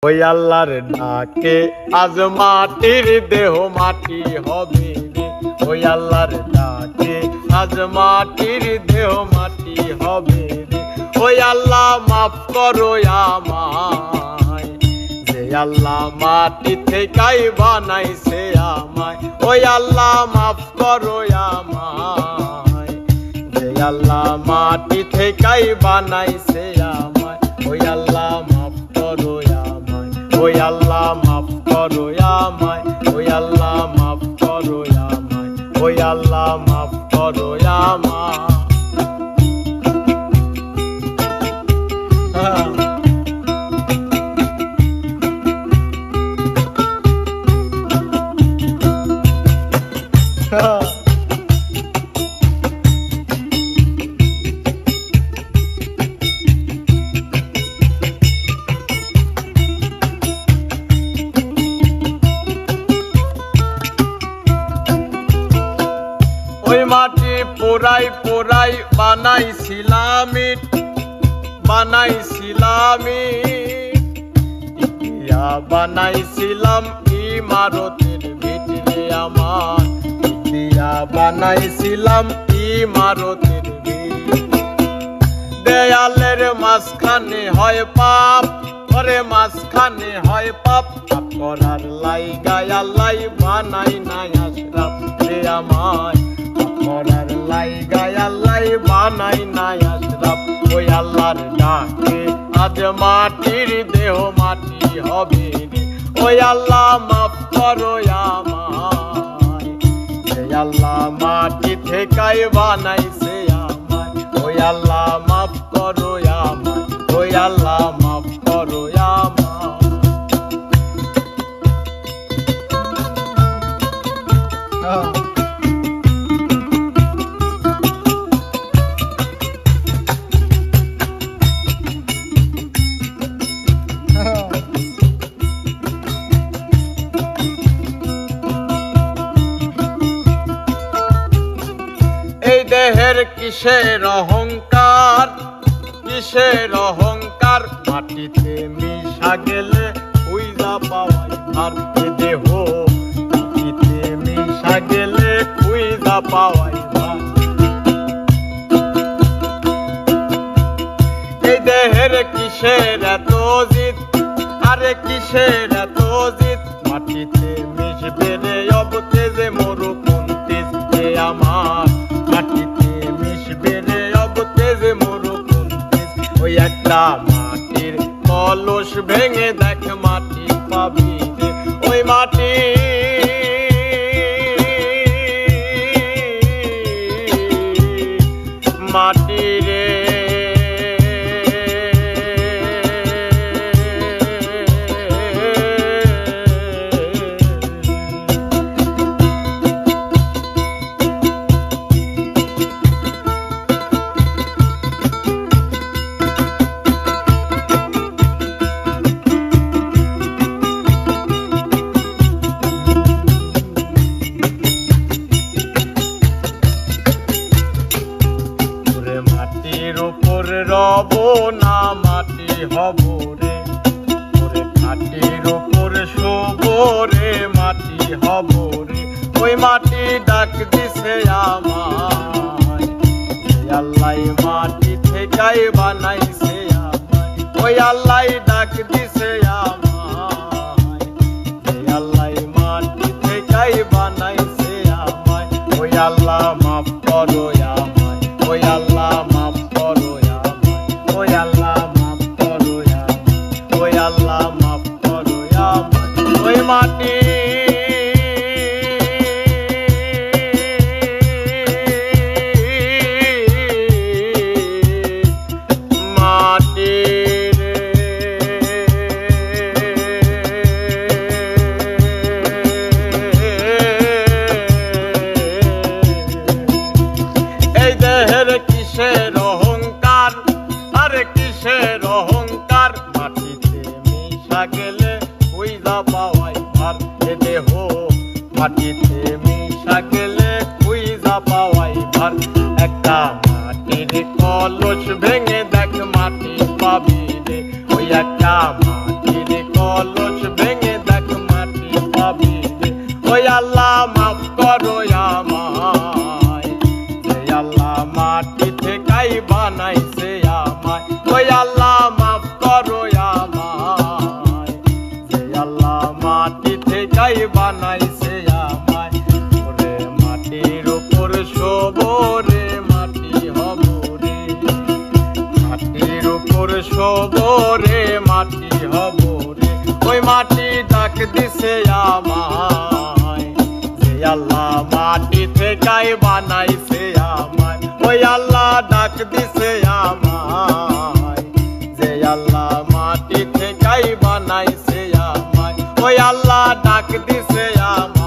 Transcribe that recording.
ওই আল্লাহর ডাকে আজ মাটির দেহ মাটি হবে রে। ওই আল্লাহর ডাকে আজ মাটির দেহ মাটি হবে রে। ওই আল্লাহ মাফ করো আমায়, যে আল্লাহ মাটি থেকেই বানাইছে আমায়। ওই আল্লাহ মাফ করো আমায়, যে আল্লাহ মাটি থেকেই বানাইছে আমায়। ওই আল্লাহ মাফ করো আমায়, ওই আল্লাহ মাফ করো আমায়। ওই আল্লাহ মাফ করো আমায়, ওই আল্লাহ মাফ করো আমায়। ওই মাটি পোড়াই পোড়াই বানাইছিলাম ইট, বানাইছিলাম ইয়া বানাইছিলাম ইমারতের ভিতরে আমার, ইয়া বানাইছিলাম ইমারতের ভিতরে। দেয়ালের মাঝখানে হয় পাপ, ওরে মাঝখানে হয় পাপ, পাপ করার লাইগায় আল্লাহ বানাই নাই আশরাফ রে আমায়। করার লাইগায় আল্লাহ বানাই নাই আশরাফ। ওই আল্লাহর ডাকে আজ মাটির দেহ মাটি হবে রে। ওই আল্লাহ মাফ করো আমায়, যে আল্লাহ মাটি থেকেই বানাইছে আমায়। ওই আল্লাহ মাফ করো আমায়, ওই আল্লাহ মাফ করো আমায়। এই দেহের কিসের অহংকার, কিসের অহংকার, মাটিতে মিশা গেলে খুঁজা পাওয়াই ভার। দেহ মাটিতে মিশা গেলে খুঁজা পাওয়াই ভার। এই দেহের কিসের এত জিদ, আরে কিসের এত জিদ, মাটিতে মিশবে রে অবতে যে মরু কোন তেজ যে আমার। মাটিতে মিশবে রে অবতে যে মরু কোন তেজ। ওই একটা মাটির কলস ভেঙে দেখ মাটি পাবি রে। ওই মাটি মাটি রে রব না মাটি হব রে। ওরে মাটির উপর শোব রে, মাটি হব রে। ওই মাটি ডাক দিছে আমায়, আল্লাহ মাটি থেকেই বানাইছে আমায়। ওই আল্লাহ ডাক দিছে আমায়, আল্লাহ মাটি থেকেই বানাইছে আমায়। ওই আল্লাহ মাফ করো আমায়, ওই আল্লাহ মাফ করো আমায়। ওই আল্লাহ মাফ করো আমায়, ওই আল্লাহ মাফ করো আমায়। ওই মাটি মাটি রে। এই দেহের কিসের অহংকার, আরে কিসের অহংকার, মাটিতে মিশা গেলে খুঁজা পাওয়াই ভার। এ দেহ মাটিতে মিশা গেলে খুঁজা পাওয়াই ভার। একটা মাটির কলস ভেঙে দেখ মাটি পাবি রে। ওই একটা মাটির কলস বানাইছে আমায়। ওরে মাটির উপর শোবো রে মাটি হব রে, মাটির উপর শোবো রে মাটি হব রে। ওই মাটি ডাক দিছে আমায়, যে আল্লাহ মাটি থেকেই বানাইছে আমায়। ওই আল্লাহ ডাক দিছে আমায়, যে আল্লাহ মাটি থেকেই বানাইছে আমায়। ওই আল্লাহ ডাক দিছে আমায়।